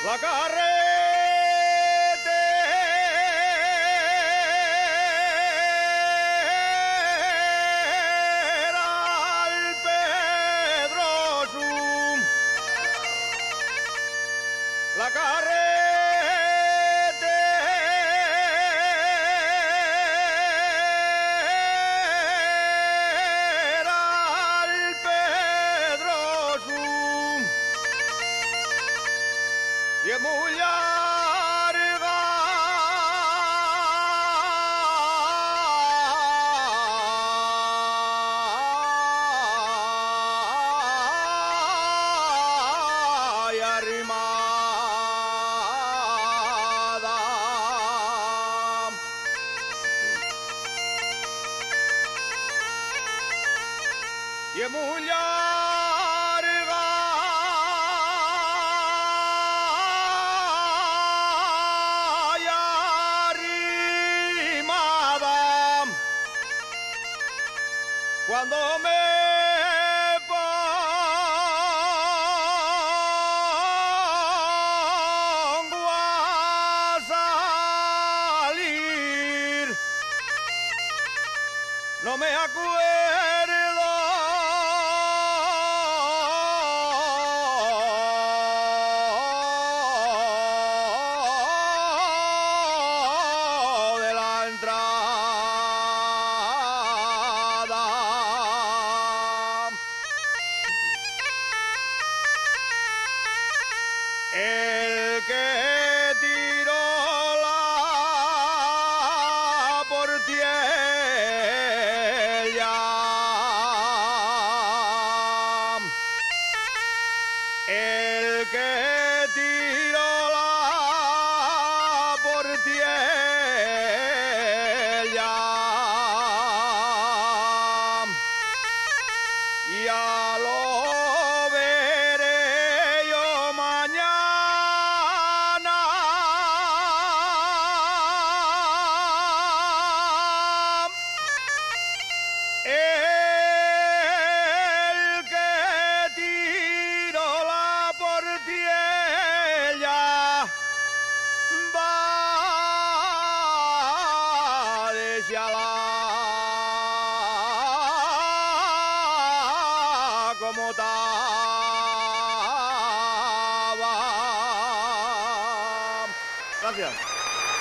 La carretera al Pedrosum. La carretera al Pedrosum. Y es muy larga y arrimada. Y es muy larga y arrimada. Cuando me pongo a salir, no me acuerdo de la entrada. El que tiró la portiella, el que tiró la portiella, ya lo veré yo mañana. El que tiró la portiella va desde la como estaba. Gracias.